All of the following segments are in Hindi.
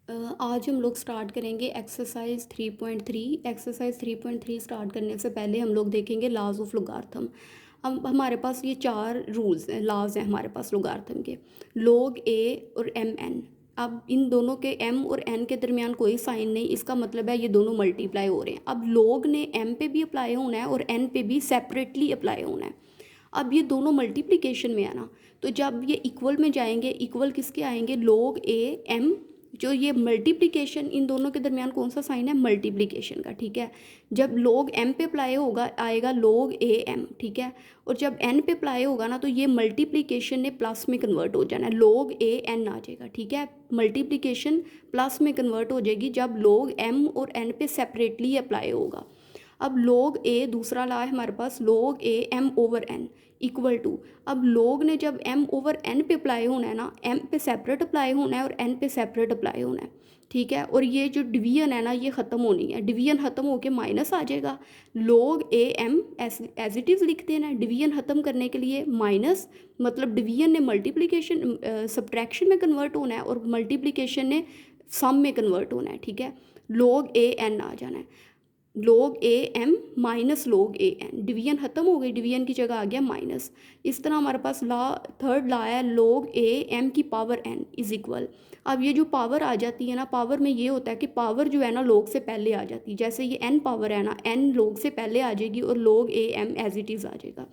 आज हम लोग स्टार्ट करेंगे एक्सरसाइज 3.3। एक्सरसाइज 3.3 स्टार्ट करने से पहले हम लोग देखेंगे लॉज ऑफ लोगार्थम। अब हमारे पास ये चार रूल्स हैं, लॉज हैं हमारे पास लोगार्थम के, लोग ए और एम एन। अब इन दोनों के एम और एन के दरमियान कोई साइन नहीं, इसका मतलब है ये दोनों मल्टीप्लाई हो रहे हैं। अब लोग ने एम पे भी अप्लाई होना है और एन पे भी सेपरेटली अप्लाई होना है। अब ये दोनों मल्टीप्लिकेशन में है ना, तो जब ये इक्वल में जाएंगे, इक्वल किसके आएंगे, लोग ए एम। जो ये मल्टीप्लिकेशन, इन दोनों के दरमियान कौन सा साइन है, मल्टीप्लिकेशन का, ठीक है। जब लोग एम पे अप्लाई होगा आएगा लोग ए एम, ठीक है। और जब एन पे अप्लाई होगा ना, तो ये मल्टीप्लिकेशन ने प्लस में कन्वर्ट हो जाना है, लोग ए एन आ जाएगा, ठीक है। मल्टीप्लिकेशन प्लस में कन्वर्ट हो जाएगी जब लोग एम और एन पे सेपरेटली अप्लाई होगा। अब लोग ए, दूसरा ला है हमारे पास, log a m over n equal to, अब लोग ने जब एम ओवर एन पे अप्लाई होना है ना, एम पे सेपरेट अप्लाई होना है और एन पे सेपरेट अप्लाई होना है, ठीक है। और ये जो डिवीजन है ना, ये ख़त्म होनी है, डिवीजन ख़त्म होके माइनस आ जाएगा। Log a m as it is लिखते हैं ना, डिवीजन ख़त्म करने के लिए माइनस, मतलब डिवीजन ने मल्टीप्लिकेशन सब्ट्रैक्शन में कन्वर्ट होना है और मल्टीप्लिकेशन ने सम में कन्वर्ट होना है, ठीक है। लोग ए एन आ जाना है, लोग ए एम माइनस लोग ए एन, डिवीजन ख़त्म हो गई, डिवीजन की जगह आ गया माइनस। इस तरह हमारे पास ला, थर्ड ला है, लोग ए एम की पावर एन इज इक्वल। अब ये जो पावर आ जाती है ना, पावर में ये होता है कि पावर जो है ना लोग से पहले आ जाती है, जैसे ये एन पावर है ना, एन लोग से पहले आ जाएगी और log a m as it is आ जाएगा।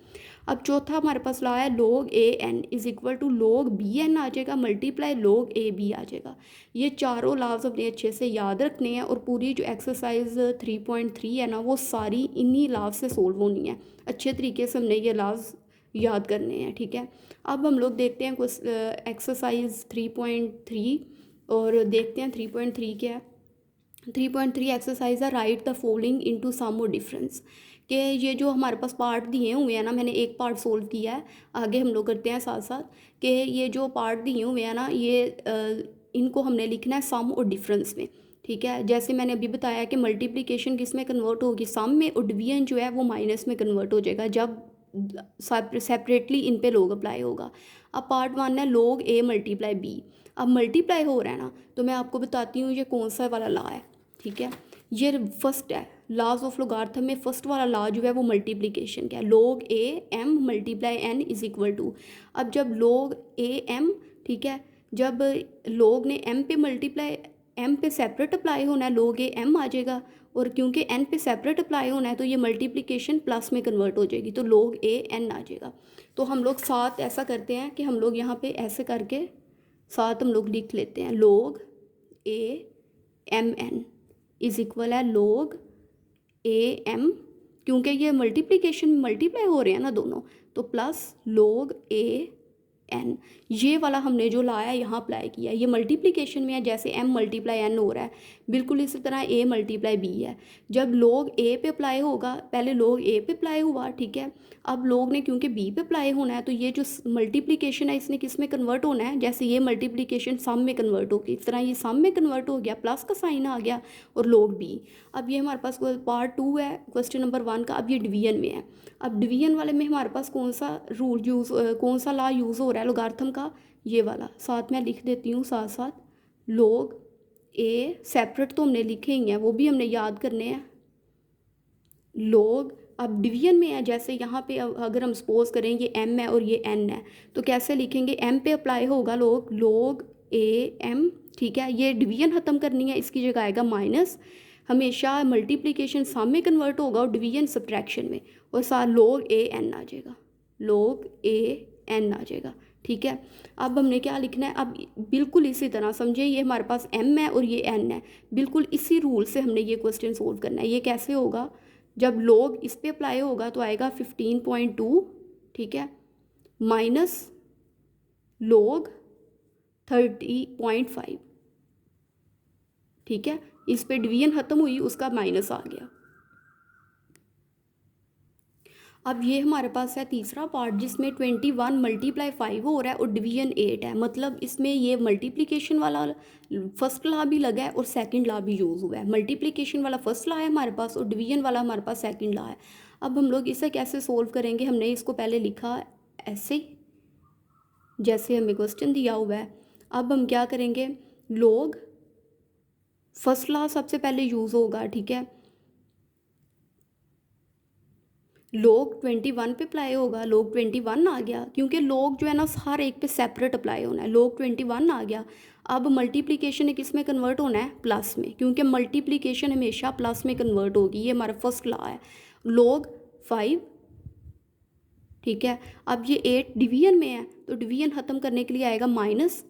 अब चौथा हमारे पास ला है, लोग a n is equal to log b n आ जाएगा, मल्टीप्लाई लोग ए बी आ जाएगा। ये चारों लाज अपने अच्छे से याद रखने हैं और पूरी जो एक्सरसाइज 3.3 है ना, वो सारी इन्हीं लाज से सोल्व होनी है। अच्छे तरीके से हमने ये लाज याद करने हैं, ठीक है। अब हम लोग देखते हैं कुछ एक्सरसाइज 3.3 और देखते हैं 3.3 क्या है। 3.3 एक्सरसाइज है, write the following into some और डिफरेंस। कि ये जो हमारे पास पार्ट दिए हुए हैं ना, मैंने एक पार्ट सोल्व किया है, आगे हम लोग करते हैं साथ साथ। कि ये जो पार्ट दिए हुए हैं ना, ये इनको हमने लिखना है सम और डिफरेंस में, ठीक है। जैसे मैंने अभी बताया कि मल्टीप्लिकेशन किस में कन्वर्ट होगी, सम में, और डिवीजन जो है वो माइनस में कन्वर्ट हो जाएगा जब सेपरेटली इन पे लोग अप्लाई होगा। अब पार्ट वन है, लोग ए मल्टीप्लाई बी। अब मल्टीप्लाई हो रहा है ना, तो मैं आपको बताती हूँ ये कौन सा वाला ला है, ठीक है। ये फर्स्ट है, लॉज ऑफ लोगार्थम में फर्स्ट वाला लॉ जो है वो मल्टीप्लिकेशन का है, लोग a m multiply n is equal to. अब जब लोग ए एम, ठीक है, जब लोग ने एम पे मल्टीप्लाई, एम पे सेपरेट अप्लाई होना है, लोग ए एम आ जाएगा, और क्योंकि एन पे सेपरेट अप्लाई होना है तो ये मल्टीप्लिकेशन प्लस में कन्वर्ट हो जाएगी, तो लोग ए एन आ जाएगा। तो हम लोग साथ ऐसा करते हैं कि हम लोग यहाँ पे ऐसे करके साथ हम लोग लिख लेते हैं, लोग a m n is equal है लोग ए एम, क्योंकि ये मल्टीप्लिकेशन मल्टीप्लाई हो रहे हैं ना दोनों, तो प्लस लोग ए एन। ये वाला हमने जो लाया यहाँ अप्लाई किया, ये मल्टीप्लिकेशन में है, जैसे एम मल्टीप्लाई एन हो रहा है, बिल्कुल इसी तरह ए मल्टीप्लाई बी है। जब लोग ए पे अप्लाई होगा, पहले लोग ए पे अप्लाई हुआ, ठीक है। अब लोग ने क्योंकि बी पे अप्लाई होना है, तो ये जो मल्टीप्लिकेशन है इसने किस में कन्वर्ट होना है, जैसे ये मल्टीप्लिकेशन सम में कन्वर्ट होगी, इस तरह ये सम में कन्वर्ट हो गया, प्लस का साइन आ गया, और लोग बी। अब ये हमारे पास पार्ट 2 है क्वेश्चन नंबर 1 का। अब ये डिवीजन में है। अब डिवीजन वाले में हमारे पास कौन सा रूल यूज़, कौन सा लॉ यूज़ हो रहा है लोगार्थम का, ये वाला साथ में लिख देती हूँ साथ साथ। लोग ए सेपरेट तो हमने लिखे ही हैं, वो भी हमने याद करने हैं। लोग, अब डिवीजन में है, जैसे यहाँ पे अगर हम सपोज करें ये एम है और ये एन है, तो कैसे लिखेंगे, एम पे अप्लाई होगा लोग, लोग ए एम, ठीक है। ये डिवीजन ख़त्म करनी है, इसकी जगह आएगा माइनस। हमेशा मल्टीप्लिकेशन सम में कन्वर्ट होगा और डिवीजन सब्ट्रैक्शन में, और साथ लोग ए एन आ जाएगा, लोग ए एन आ जाएगा, ठीक है। अब हमने क्या लिखना है, अब बिल्कुल इसी तरह समझे, ये हमारे पास एम है और ये एन है, बिल्कुल इसी रूल से हमने ये क्वेश्चन सोल्व करना है। ये कैसे होगा, जब लोग इस पे अप्लाई होगा तो आएगा 15.2, ठीक है, माइनस लोग 30.5, ठीक है। इस पे डिवीजन ख़त्म हुई, उसका माइनस आ गया। अब ये हमारे पास है तीसरा पार्ट, जिसमें 21 मल्टीप्लाई 5 हो रहा है और डिवीजन 8 है, मतलब इसमें ये मल्टीप्लिकेशन वाला फर्स्ट लॉ भी लगा है और सेकंड लॉ भी यूज़ हुआ है। मल्टीप्लिकेशन वाला फर्स्ट लॉ है हमारे पास और डिवीजन वाला हमारे पास सेकंड लॉ है। अब हम लोग इसे कैसे सोल्व करेंगे, हमने इसको पहले लिखा ऐसे जैसे हमें क्वेश्चन दिया हुआ है। अब हम क्या करेंगे, लोग फर्स्ट लॉ सबसे पहले यूज़ होगा, ठीक है। log 21 पे अप्लाई होगा, log 21 आ गया, क्योंकि log जो है ना हर एक पे सेपरेट अप्लाई होना है। log 21 आ गया। अब मल्टीप्लिकेशन है किस में कन्वर्ट होना है, प्लस में, क्योंकि मल्टीप्लिकेशन हमेशा प्लस में कन्वर्ट होगी, ये हमारा फर्स्ट लॉ है। log 5, ठीक है। अब ये 8 डिवीजन में है, तो डिवीजन ख़त्म करने के लिए आएगा minus,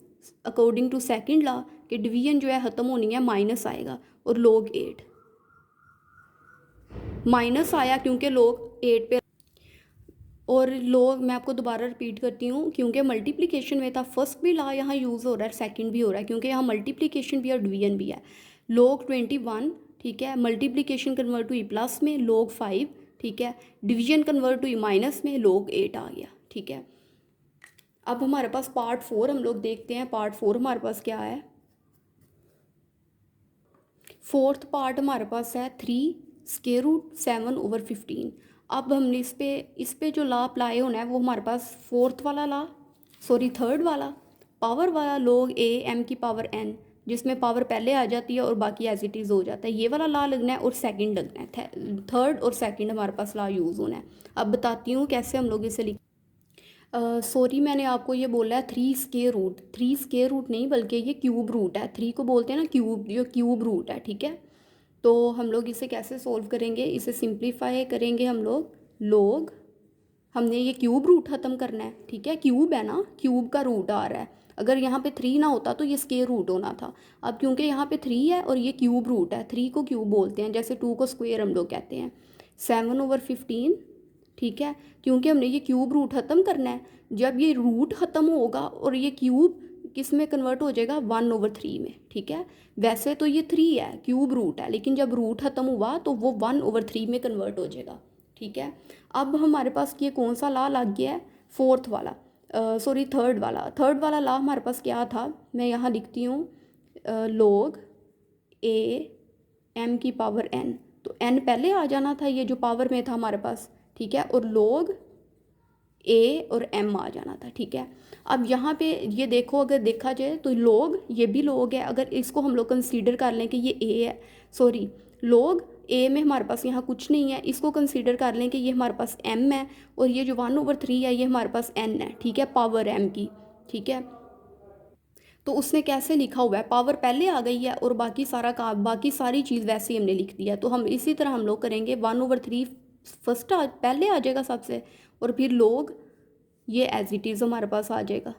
according to second law कि डिवीजन जो है ख़त्म होनी है, माइनस आएगा, और log 8 माइनस आया क्योंकि log 8 पे, और log मैं आपको दोबारा रिपीट करती हूँ, क्योंकि मल्टीप्लिकेशन में था, फर्स्ट भी लॉ यहाँ यूज़ हो रहा है, सेकंड भी हो रहा है, क्योंकि यहाँ मल्टीप्लिकेशन भी और डिवीजन भी है। log 21, ठीक है, मल्टीप्लिकेशन कन्वर्ट हुई प्लस में, log 5, ठीक है, डिवीजन कन्वर्ट हुई माइनस में, log 8 आ गया, ठीक है। अब हमारे पास पार्ट 4 हम लोग देखते हैं। पार्ट 4 हमारे पास क्या है, फोर्थ पार्ट हमारे पास है 3√7/15। अब हमने इस पे जो लॉ अप्लाई होना है वो हमारे पास फोर्थ वाला लॉ, सॉरी थर्ड वाला, पावर वाला, log a m की पावर n, जिसमें पावर पहले आ जाती है और बाकी एज इट इज़ हो जाता है, ये वाला लॉ लगना है, और सेकंड लगना है, थर्ड और सेकंड हमारे पास लॉ यूज़ होना है। अब बताती हूँ कैसे हम लोग इसे लिख, सॉरी मैंने आपको ये बोला है 3 स्क्वायर रूट, 3 स्क्वायर रूट नहीं बल्कि ये क्यूब रूट है, 3 को बोलते हैं ना क्यूब, जो क्यूब रूट है, ठीक है। तो हम लोग इसे कैसे सोल्व करेंगे, इसे सिंप्लीफाई करेंगे हम लोग, लोग, हमने ये क्यूब रूट ख़त्म करना है, ठीक है, क्यूब है ना, क्यूब का रूट आ रहा है, अगर यहाँ पे 3 ना होता तो ये स्क्वायर रूट होना था। अब क्योंकि यहाँ पे 3 है और ये क्यूब रूट है, 3 को क्यूब बोलते हैं, जैसे 2 को स्क्वायर हम लोग कहते हैं, 7/15, ठीक है, क्योंकि हमने ये क्यूब रूट ख़त्म करना है। जब ये रूट ख़त्म होगा और ये क्यूब किस में कन्वर्ट हो जाएगा, 1/3 में, ठीक है। वैसे तो ये 3 है, क्यूब रूट है, लेकिन जब रूट ख़त्म हुआ तो वो 1/3 में कन्वर्ट हो जाएगा, ठीक है। अब हमारे पास ये कौन सा लॉ लग गया है, फोर्थ वाला, सॉरी थर्ड वाला लॉ हमारे पास क्या था, मैं यहाँ लिखती हूँ, log a m की पावर n, तो n पहले आ जाना था, ये जो पावर में था हमारे पास, ठीक है, और log a और m आ जाना था, ठीक है। अब यहाँ पे ये देखो, अगर देखा जाए तो log, ये भी log है, अगर इसको हम लोग कंसीडर कर लें कि ये a है, सॉरी log a में हमारे पास यहाँ कुछ नहीं है, इसको कंसीडर कर लें कि ये हमारे पास m है, और ये जो 1/3 है ये हमारे पास n है, ठीक है, पावर m की, ठीक है। तो उसने कैसे लिखा हुआ है, पावर पहले आ गई है और बाकी सारा का बाकी सारी चीज़ वैसे ही हमने लिख दिया, तो हम इसी तरह हम लोग करेंगे, 1/3 फर्स्ट पहले आ जाएगा सबसे, और फिर लोग ये एज इट इज़ हमारे पास आ जाएगा,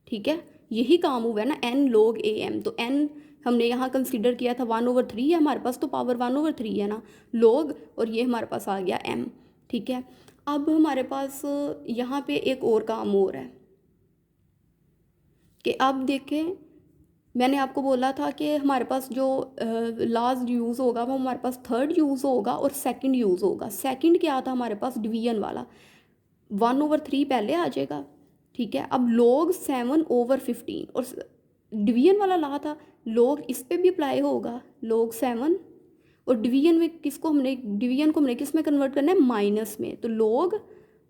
ठीक है। यही काम हुआ है ना, n log a m, तो n हमने यहाँ कंसीडर किया था 1/3 है हमारे पास, तो पावर 1/3 है ना, log, और ये हमारे पास आ गया m, ठीक है। अब हमारे पास यहाँ पे एक और काम हो रहा है कि अब देखें, मैंने आपको बोला था कि हमारे पास जो लास्ट यूज़ होगा वो हमारे पास थर्ड यूज़ होगा और सेकंड यूज़ होगा। सेकंड क्या था हमारे पास, डिवीजन वाला, 1/3 पहले आ जाएगा, ठीक है। अब log 7/15, और डिवीजन वाला ला था, log इस पे भी अप्लाई होगा, log 7, और डिवीजन में किसको हमने, डिवीजन को हमने किस में कन्वर्ट करना है, माइनस में, तो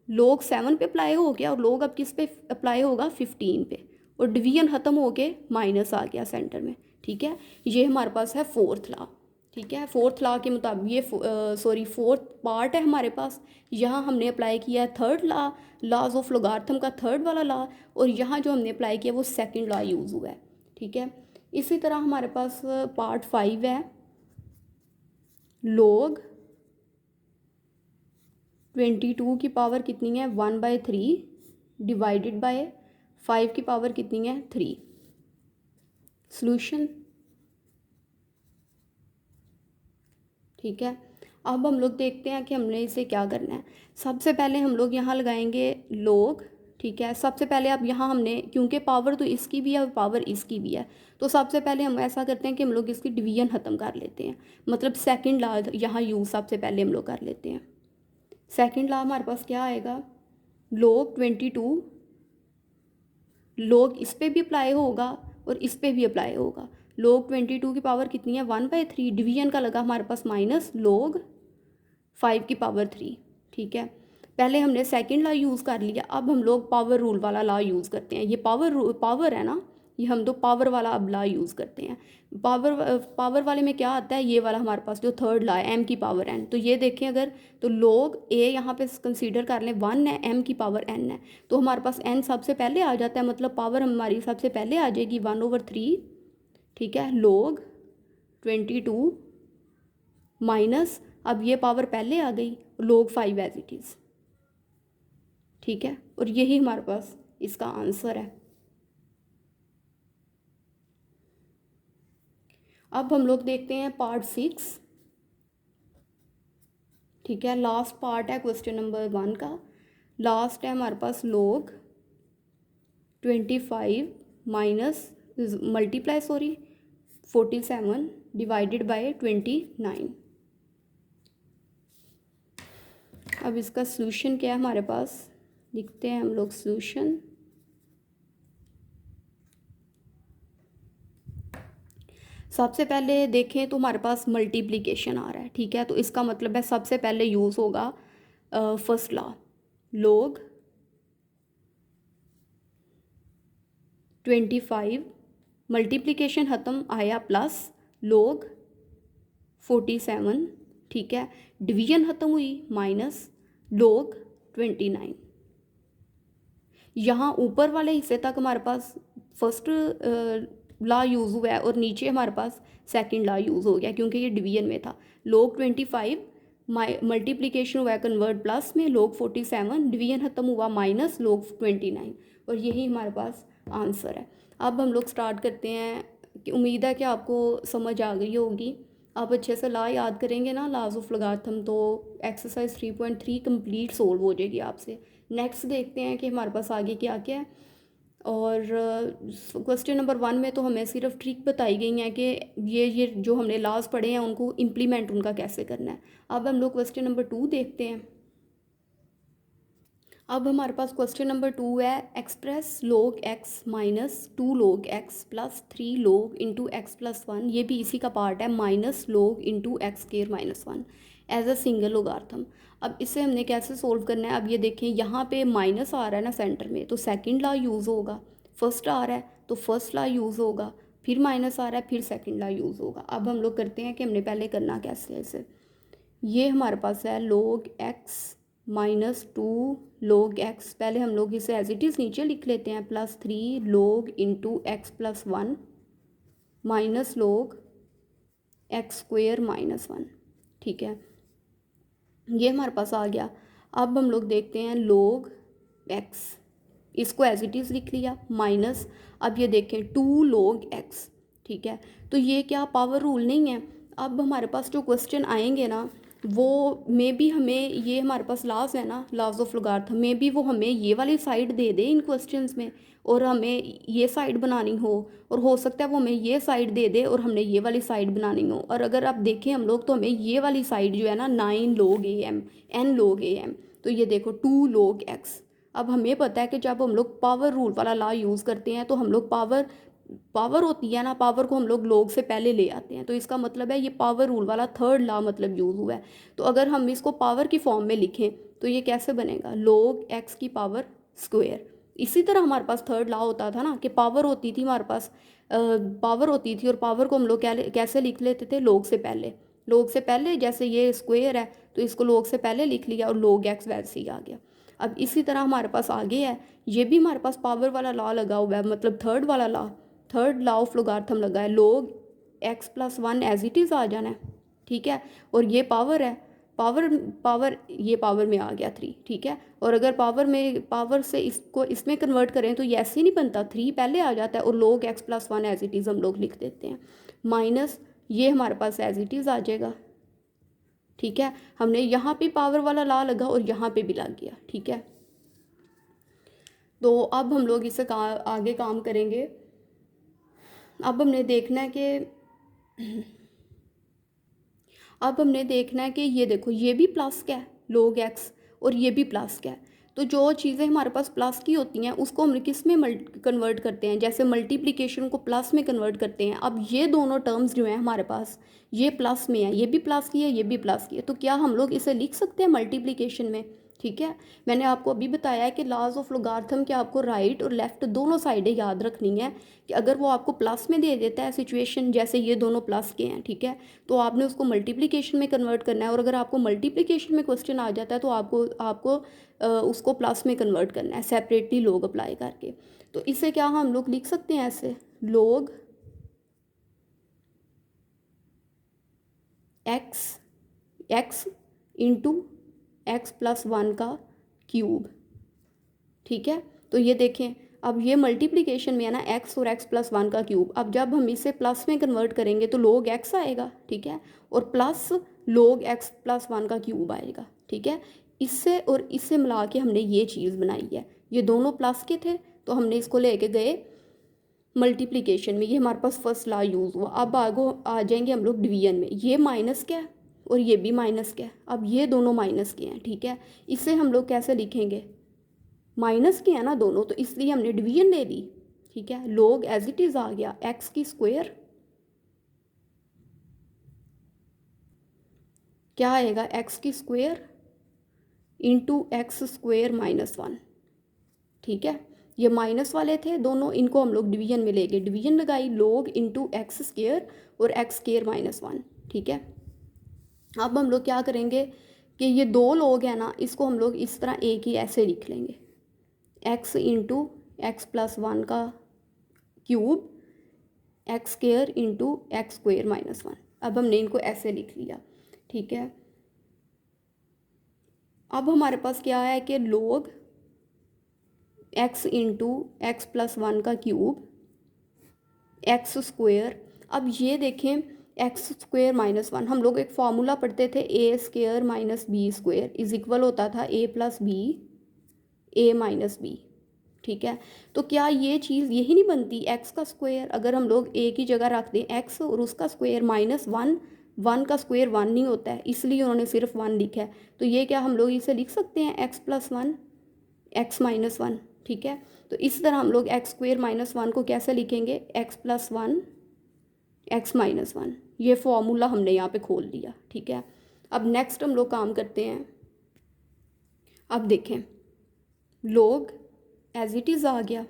log 7 पे अप्लाई हो गया, और log अब किस पे अप्लाई होगा, 15 पे, और डिवीजन ख़त्म हो के माइनस आ गया सेंटर में, ठीक है। ये हमारे पास है फोर्थ लॉ, ठीक है। फोर्थ लॉ के मुताबिक ये सॉरी फोर्थ पार्ट है हमारे पास, यहाँ हमने अप्लाई किया है थर्ड लॉ, लॉज ऑफ लोगार्थम का थर्ड वाला लॉ, और यहाँ जो हमने अप्लाई किया वो सेकंड लॉ यूज़ हुआ है, ठीक है। इसी तरह हमारे पास पार्ट 5 है, log 22 की पावर कितनी है, 1/3 डिवाइडेड बाय 5 की पावर कितनी है, 3। सॉल्यूशन, ठीक है। अब हम लोग देखते हैं कि हमने इसे क्या करना है। सबसे पहले हम लोग यहाँ लगाएंगे log, ठीक है। सबसे पहले अब यहाँ हमने, क्योंकि पावर तो इसकी भी है और पावर इसकी भी है, तो सबसे पहले हम ऐसा करते हैं कि हम लोग इसकी डिवीजन ख़त्म कर लेते हैं, मतलब सेकंड लॉ यहाँ यूज़ सबसे पहले हम लोग कर लेते हैं। सेकंड लॉ हमारे पास क्या आएगा, log 22, log इस पे भी अप्लाई होगा और इस पे भी अप्लाई होगा, log 22 की पावर कितनी है, 1/3, डिवीजन का लगा हमारे पास माइनस, log 5 की पावर 3, ठीक है। पहले हमने सेकंड लॉ यूज़ कर लिया, अब हम लोग पावर रूल वाला लॉ यूज़ करते हैं, ये पावर है ना, ये हम तो पावर वाला अब ला यूज़ करते हैं। पावर वाले में क्या आता है, ये वाला हमारे पास जो थर्ड ला है m की पावर n। तो ये देखें अगर, तो log a यहाँ पे कंसीडर कर लें 1 है, m की पावर n है, तो हमारे पास n सबसे पहले आ जाता है, मतलब पावर हमारी सबसे पहले आ जाएगी 1/3, ठीक है, log 22 माइनस, अब ये पावर पहले आ गई, log 5 एज इट इज़, ठीक है। और यही हमारे पास इसका आंसर है। अब हम लोग देखते हैं पार्ट 6, ठीक है, लास्ट पार्ट है क्वेश्चन नंबर 1 का। लास्ट है हमारे पास log 25 minus multiply 47 divided by 29। अब इसका सॉल्यूशन क्या है हमारे पास, लिखते हैं हम लोग सॉल्यूशन। सबसे पहले देखें तो हमारे पास मल्टीप्लिकेशन आ रहा है, ठीक है, तो इसका मतलब है सबसे पहले यूज़ होगा फर्स्ट लॉ, log 25 मल्टीप्लिकेशन ख़त्म आया प्लस log 47, ठीक है, डिवीजन ख़त्म हुई माइनस log 29। यहाँ ऊपर वाले हिस्से तक हमारे पास फर्स्ट ला यूज़ हुआ है और नीचे हमारे पास सेकंड ला यूज़ हो गया क्योंकि ये डिवीजन में था। log 25 मल्टीप्लिकेशन हुआ है कन्वर्ट प्लस में, log 47 डिवीजन ख़त्म हुआ माइनस log 29, और यही हमारे पास आंसर है। अब हम लोग स्टार्ट करते हैं कि उम्मीद है कि आपको समझ आ गई होगी। आप अच्छे से ला याद करेंगे ना, लाज ऑफ लॉगरिथम, तो एक्सरसाइज 3.3 कंप्लीट सोल्व हो जाएगी आपसे। नेक्स्ट देखते हैं कि हमारे पास आगे क्या क्या है। और क्वेश्चन नंबर 1 में तो हमें सिर्फ ट्रिक बताई गई है कि ये जो हमने लाज पढ़े हैं उनको इम्प्लीमेंट उनका कैसे करना है। अब हम लोग क्वेश्चन नंबर 2 देखते हैं। अब हमारे पास क्वेश्चन नंबर 2 है, express log x minus 2 log x plus 3 log into x plus 1, ये भी इसी का पार्ट है, minus log into x square minus 1 as a single logarithm. अब इसे हमने कैसे सोल्व करना है, अब ये देखें यहाँ पे माइनस आ रहा है ना सेंटर में, तो सेकंड लॉ यूज़ होगा, फर्स्ट आ रहा है तो फर्स्ट लॉ यूज़ होगा, फिर माइनस आ रहा है फिर सेकंड लॉ यूज़ होगा। अब हम लोग करते हैं कि हमने पहले करना कैसे है इसे। ये हमारे पास है log x minus 2 log x, पहले हम लोग इसे एज इट इज़ नीचे लिख लेते हैं, plus 3 log into x plus 1 minus log x square minus 1, ठीक है, ये हमारे पास आ गया। अब हम लोग देखते हैं log x, इसको एज इट इज़ लिख लिया माइनस, अब ये देखें 2 log x, ठीक है, तो ये क्या पावर रूल नहीं है। अब हमारे पास जो क्वेश्चन आएंगे ना, वो में भी हमें ये हमारे पास लॉज है ना, लॉज ऑफ लॉगरिथम में भी वो हमें ये वाली साइड दे दे इन क्वेश्चंस में, और हमें ये साइड बनानी हो, और हो सकता है वो हमें ये साइड दे दे और हमने ये वाली साइड बनानी हो। और अगर आप देखें हम लोग, तो हमें ये वाली साइड जो है ना 9 log am n log am, तो ये देखो 2 log x। अब हमें पता है कि जब हम लोग पावर रूल वाला लॉ यूज़ करते हैं तो हम लोग पावर होती है ना, पावर को हम लोग log से पहले ले आते हैं, तो इसका मतलब है ये पावर रूल वाला थर्ड लॉ मतलब यूज़ हुआ है। तो अगर हम इसको पावर की फॉर्म में लिखें तो ये कैसे बनेगा, log x की पावर स्क्वायर। इसी तरह हमारे पास थर्ड लॉ होता था ना कि पावर होती थी हमारे पास, पावर होती थी और पावर को हम लोग कैसे लिख लेते थे, log से पहले। log से पहले जैसे ये स्क्वायर है तो इसको log से पहले लिख लिया और log x वैसे ही आ गया। अब इसी तरह हमारे पास आगे है, ये भी हमारे पास पावर वाला लॉ लगा हुआ है, मतलब थर्ड लॉ ऑफ लॉगरिथम लगा है, log x plus 1 as it is आ जाना है, ठीक है, और ये पावर है, पावर ये पावर में आ गया 3, ठीक है, और अगर पावर से इसको इसमें कन्वर्ट करें तो ये ऐसे नहीं बनता, 3 पहले आ जाता है और log x plus 1 as it is हम लोग लिख देते हैं, माइनस ये हमारे पास एज इट इज़ आ जाएगा, ठीक है। हमने यहाँ पे पावर वाला लॉ लगा और यहाँ पे भी लग गया, ठीक है। तो अब हम लोग इससे आगे काम करेंगे। अब हमने देखना है कि ये देखो, ये भी प्लस क्या है log x, और ये भी प्लस क्या है, तो जो चीज़ें हमारे पास प्लस की होती हैं उसको हम किस में कन्वर्ट करते हैं, जैसे मल्टीप्लिकेशन को प्लस में कन्वर्ट करते हैं। अब ये दोनों टर्म्स जो हैं हमारे पास, ये प्लस में है, ये भी प्लस की है, ये भी प्लस की है, तो क्या हम लोग इसे लिख सकते हैं मल्टीप्लिकेशन में, ठीक है। मैंने आपको अभी बताया है कि लॉज ऑफ लोगार्थम के आपको राइट और लेफ्ट दोनों साइडें याद रखनी है कि अगर वो आपको प्लस में दे देता है सिचुएशन, जैसे ये दोनों प्लस के हैं, ठीक है, तो आपने उसको मल्टीप्लिकेशन में कन्वर्ट करना है, और अगर आपको मल्टीप्लिकेशन में क्वेश्चन आ जाता है तो आपको उसको प्लस में कन्वर्ट करना है सेपरेटली लोग अप्लाई करके। तो इसे क्या हम लोग लिख सकते हैं ऐसे, लोग x into x plus one का क्यूब, ठीक है। तो ये देखें, अब ये मल्टीप्लिकेशन में है ना, एक्स और एक्स प्लस वन का क्यूब, अब जब हम इसे प्लस में कन्वर्ट करेंगे तो लोग एक्स आएगा, ठीक है, और प्लस लोग एक्स प्लस वन का क्यूब आएगा, ठीक है। इससे और इससे मिला के हमने ये चीज़ बनाई है, ये दोनों प्लस के थे तो हमने इसको लेके गए मल्टीप्लिकेशन में, ये हमारे पास फर्स्ट लॉ यूज़ हुआ। अब आगो आ जाएंगे हम लोग डिवीजन में, ये माइनस क्या है और ये भी माइनस क्या है, अब ये दोनों माइनस के हैं, ठीक है। इसे हम लोग कैसे लिखेंगे, माइनस के हैं ना दोनों, तो इसलिए हमने डिवीजन ले ली, ठीक है। लोग एज इट इज़ आ गया एक्स की स्क्वायर, क्या आएगा, एक्स की square into x square minus one, ठीक है। ये माइनस वाले थे दोनों, इनको हम लोग डिवीजन में ले गए, डिवीजन लगाई, लोग इंटू एक्स स्क्वायर और एक्स स्क्वायर माइनस वन, ठीक है। अब हम लोग क्या करेंगे कि ये दो लोग हैं ना, इसको हम लोग इस तरह एक ही ऐसे लिख लेंगे, x into x plus one का cube x square into x square minus one. अब हमने इनको ऐसे लिख लिया, ठीक है। अब हमारे पास क्या है कि लोग x into x plus one का क्यूब एक्स स्क्वायर, अब ये देखें एक्स स्क्वायर माइनस वन, हम लोग एक फार्मूला पढ़ते थे, a square minus b square is equal होता था a plus b a minus b, ठीक है। तो क्या ये चीज़ यही नहीं बनती, एक्स का स्क्वायर अगर हम लोग एक ही जगह रख दें एक्स और उसका स्क्वायर माइनस वन, वन का स्क्वायर वन नहीं होता है, इसलिए उन्होंने सिर्फ वन लिखा है, तो ये क्या हम लोग इसे लिख सकते हैं x plus one x minus one, ठीक है। तो इस तरह हम लोग एक्स स्क्वायर माइनस वन को कैसे लिखेंगे, x plus one x minus one, ये फॉर्मूला हमने यहाँ पे खोल दिया, ठीक है। अब नेक्स्ट हम लोग काम करते हैं, अब देखें लोग एज इट इज़ आ गया,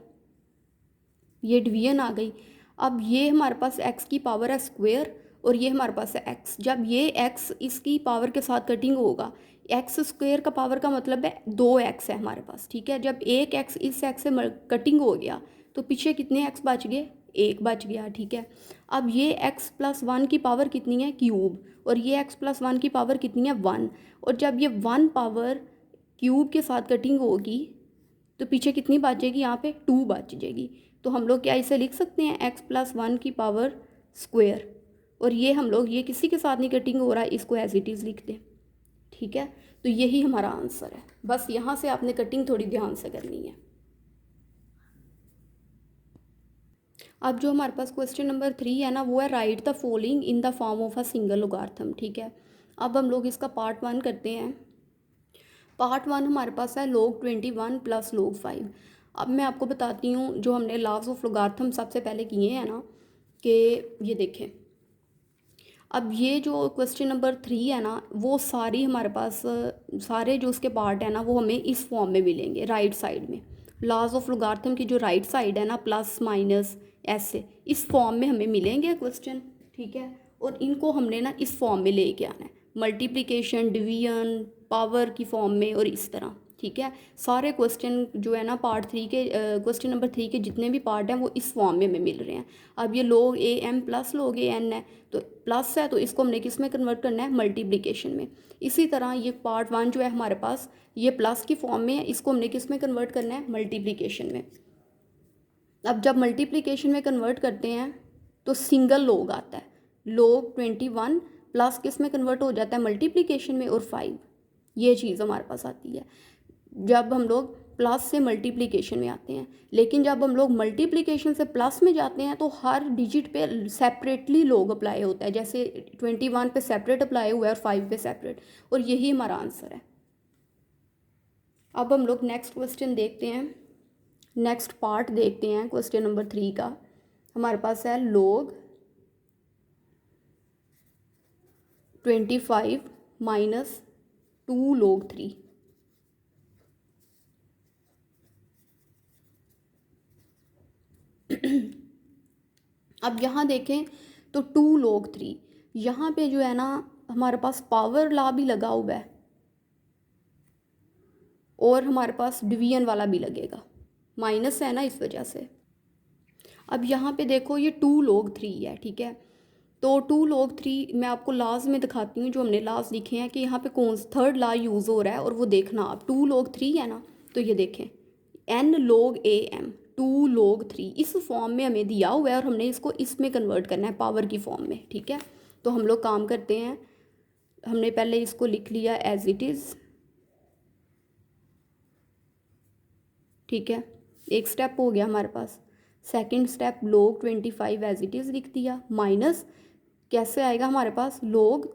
ये डिवीजन आ गई, अब ये हमारे पास एक्स की पावर है स्क्वायर और ये हमारे पास है एक्स, जब ये एक्स इसकी पावर के साथ कटिंग होगा, एक्स स्क्वायर का पावर का मतलब है दो एक्स है हमारे पास, ठीक है। जब एक एक्स इस एक्स से कटिंग हो गया तो पीछे कितने एक्स बच गए, एक बच गया, ठीक है। अब ये एक्स प्लस वन की पावर कितनी है क्यूब, और ये एक्स प्लस वन की पावर कितनी है वन, और जब ये वन पावर क्यूब के साथ कटिंग होगी तो पीछे कितनी बचेगी, यहाँ पे टू बच जाएगी, तो हम लोग क्या इसे लिख सकते हैं एक्स प्लस वन की पावर स्क्वायर, और ये हम लोग ये किसी के साथ नहीं कटिंग हो रहा है, इसको एज इट इज़ लिख दें, ठीक है। तो यही हमारा आंसर है, बस यहाँ से आपने कटिंग थोड़ी ध्यान से करनी है। अब जो हमारे पास क्वेश्चन नंबर 3 है ना, वो है write the following in the form of a single logarithm, ठीक है। अब हम लोग इसका पार्ट 1 करते हैं। पार्ट 1 हमारे पास है लोग 21 प्लस लोग 5। अब मैं आपको बताती हूँ जो हमने लॉज ऑफ लोगार्थम सबसे पहले किए हैं ना, कि ये देखें, अब ये जो क्वेश्चन नंबर 3 है ना, वो सारी हमारे पास सारे जो उसके पार्ट है ना, वो हमें इस फॉर्म में मिलेंगे राइट साइड में। लॉज ऑफ लोगार्थम की जो राइट साइड है ना, प्लस माइनस ऐसे इस फॉर्म में हमें मिलेंगे क्वेश्चन, ठीक है। और इनको हमने ना इस फॉर्म में लेके आना है, मल्टीप्लिकेशन डिवीजन पावर की फॉर्म में, और इस तरह, ठीक है। सारे क्वेश्चन जो है ना पार्ट 3 के क्वेश्चन नंबर 3 के जितने भी पार्ट हैं वो इस फॉर्म में हमें मिल रहे हैं। अब ये लोग ए एम प्लस लोग ए एन है, तो प्लस है तो इसको हमने किस में कन्वर्ट करना है, मल्टीप्लिकेशन में। इसी तरह ये पार्ट 1 जो है हमारे पास ये प्लस की फॉर्म में है, इसको हमने किस में कन्वर्ट करना है, मल्टीप्लिकेशन में। अब जब मल्टीप्लिकेशन में कन्वर्ट करते हैं तो सिंगल लोग आता है, लोग 21 प्लस किस में कन्वर्ट हो जाता है, मल्टीप्लिकेशन में, और 5, ये चीज़ हमारे पास आती है जब हम लोग प्लस से मल्टीप्लिकेशन में आते हैं। लेकिन जब हम लोग मल्टीप्लिकेशन से प्लस में जाते हैं तो हर डिजिट पे सेपरेटली लोग अप्लाई होता है, जैसे 21 पे सेपरेट अप्लाई हुआ है और 5 पे सेपरेट, और यही हमारा आंसर है। अब हम लोग नेक्स्ट क्वेश्चन देखते हैं, नेक्स्ट पार्ट देखते हैं क्वेश्चन नंबर 3 का। हमारे पास है लोग 25 माइनस 2 लोग 3, अब यहाँ देखें तो 2 log 3, यहाँ पे जो है ना हमारे पास पावर लॉ भी लगा हुआ है और हमारे पास डिवीजन वाला भी लगेगा, माइनस है ना इस वजह से। अब यहाँ पे देखो ये 2 log 3 है, ठीक है। तो 2 log 3 मैं आपको लाज में दिखाती हूँ, जो हमने लाज लिखे हैं कि यहाँ पे कौन सा थर्ड लॉ यूज़ हो रहा है, और वो देखना आप 2 log 3 है ना, तो ये देखें n log am 2 log 3 इस फॉर्म में हमें दिया हुआ है और हमने इसको इसमें कन्वर्ट करना है पावर की फॉर्म में, ठीक है। तो हम लोग काम करते हैं, हमने पहले इसको लिख लिया एज इट इज़, ठीक है, एक स्टेप हो गया हमारे पास। Second step log 25 as it is लिख दिया, माइनस कैसे आएगा हमारे पास log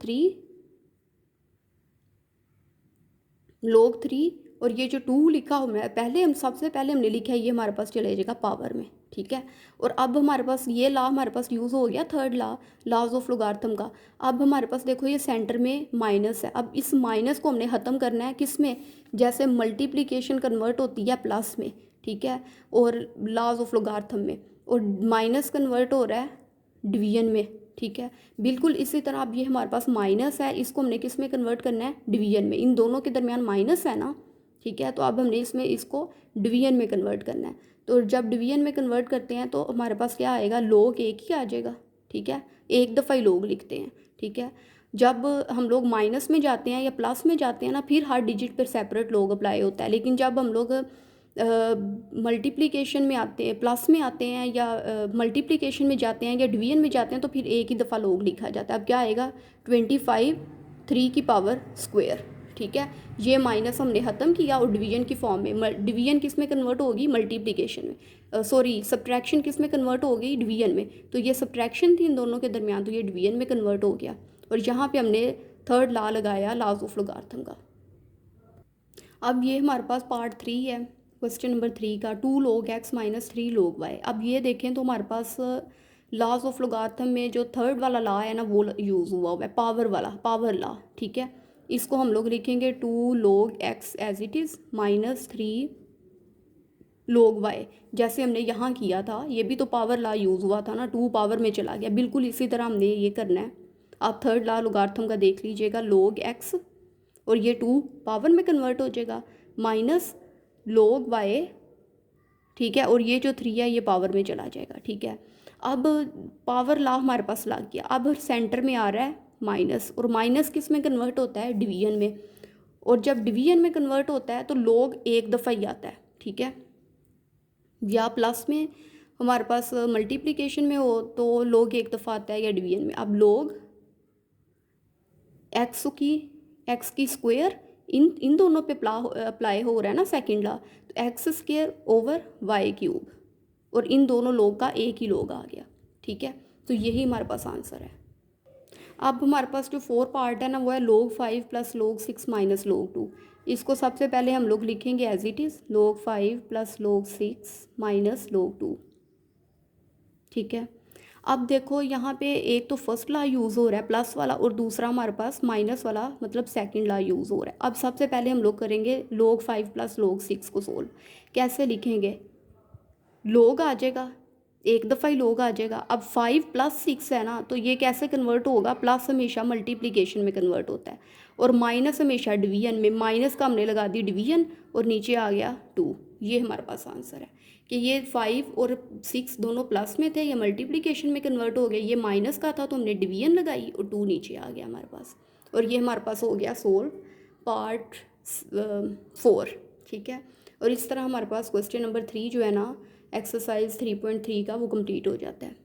3 और ये जो 2 लिखा हुआ है पहले, हम सबसे पहले हमने लिखा है ये हमारे पास चले जाएगा पावर में, ठीक है। और अब हमारे पास ये लॉ हमारे पास यूज़ हो गया, थर्ड लॉ, लॉज ऑफ लोगार्थम का। अब हमारे पास देखो ये सेंटर में माइनस है, अब इस माइनस को हमने ख़त्म करना है किस में, जैसे मल्टीप्लिकेशन कन्वर्ट होती है प्लस में, ठीक है, और लॉज ऑफ लोगार्थम में, और माइनस कन्वर्ट हो रहा है डिवीजन में, ठीक है। बिल्कुल इसी तरह अब ये हमारे पास माइनस है, इसको हमने किस में कन्वर्ट करना है, डिवीजन में। इन दोनों के दरमियान माइनस है ना, ठीक है, तो अब हमने इसको डिवीजन में कन्वर्ट करना है। तो जब डिवीजन में कन्वर्ट करते हैं तो हमारे पास क्या आएगा, log एक ही आ जाएगा, ठीक है, एक दफ़ा ही log लिखते हैं, ठीक है। जब हम लोग माइनस में जाते हैं या प्लस में जाते हैं ना, फिर हर डिजिट पर सेपरेट log अप्लाई होता है। लेकिन जब हम लोग मल्टीप्लिकेशन में आते हैं, प्लस में आते हैं, या मल्टीप्लिकेशन में जाते हैं या डिवीजन में जाते हैं, तो फिर एक ही दफ़ा log लिखा जाता है। अब क्या आएगा 25 3 की पावर स्क्वायर, ठीक है। ये माइनस हमने ख़त्म किया और डिवीजन की फॉर्म में, डिवीजन किस में कन्वर्ट होगी, मल्टीप्लिकेशन में, सॉरी सब्ट्रैक्शन किस में कन्वर्ट होगी, डिवीजन में। तो ये सब्ट्रैक्शन थी इन दोनों के दरमियान, तो ये डिवीजन में कन्वर्ट हो गया। और यहाँ पे हमने थर्ड लॉ लगाया लॉज ऑफ लोगार्थम का। अब ये हमारे पास पार्ट 3 है, क्वेश्चन नंबर 3 का, 2 log x minus 3 log y। अब ये देखें तो हमारे पास लॉज ऑफ लोगार्थम में जो थर्ड वाला लॉ है ना वो यूज़ हुआ है, पावर वाला, पावर लॉ, ठीक है। इसको हम लोग लिखेंगे 2 log x as it is minus 3 log y, जैसे हमने यहाँ किया था। ये भी तो पावर लॉ यूज़ हुआ था ना, 2 पावर में चला गया, बिल्कुल इसी तरह हमने ये करना है। आप थर्ड लॉ लोगार्थम का देख लीजिएगा, log x और ये 2 पावर में कन्वर्ट हो जाएगा, माइनस log y, ठीक है, और ये जो 3 है ये पावर में चला जाएगा, ठीक है। अब पावर लॉ हमारे पास लग गया। अब सेंटर में आ रहा है माइनस, और माइनस किस में कन्वर्ट होता है, डिवीजन में। और जब डिवीजन में कन्वर्ट होता है तो log एक दफ़ा ही आता है, ठीक है। या प्लस में हमारे पास मल्टीप्लिकेशन में हो तो log एक दफ़ा आता है, या डिवीजन में। अब log एक्स की स्क्वायर, इन दोनों पे अप्लाई हो रहा है ना सेकंड लॉ, तो x square over y cube, और इन दोनों log का एक ही log आ गया, ठीक है। तो यही हमारे पास आंसर है। अब हमारे पास जो 4 पार्ट है ना वो है log 5 plus log 6 minus log 2। इसको सबसे पहले हम लोग लिखेंगे as it is, log 5 plus log 6 minus log 2, ठीक है। अब देखो यहाँ पे एक तो फर्स्ट लॉ यूज़ हो रहा है प्लस वाला, और दूसरा हमारे पास माइनस वाला, मतलब सेकंड लॉ यूज़ हो रहा है। अब सबसे पहले हम लोग करेंगे log 5 प्लस log 6 को सोल्व। कैसे लिखेंगे, log आ जाएगा, एक दफ़ा ही log आ जाएगा। अब 5 प्लस 6 है ना, तो ये कैसे कन्वर्ट होगा, प्लस हमेशा मल्टीप्लिकेशन में कन्वर्ट होता है, और माइनस हमेशा डिवीजन में। माइनस का हमने लगा दी डिवीजन, और नीचे आ गया 2। ये हमारे पास आंसर है कि ये 5 और 6 दोनों प्लस में थे, ये मल्टीप्लिकेशन में कन्वर्ट हो गए। ये माइनस का था तो हमने डिवीजन लगाई और 2 नीचे आ गया हमारे पास। और ये हमारे पास हो गया सोल्व पार्ट 4, ठीक है। और इस तरह हमारे पास क्वेश्चन नंबर 3 जो है ना एक्सरसाइज 3.3 का वो कंप्लीट हो जाता है।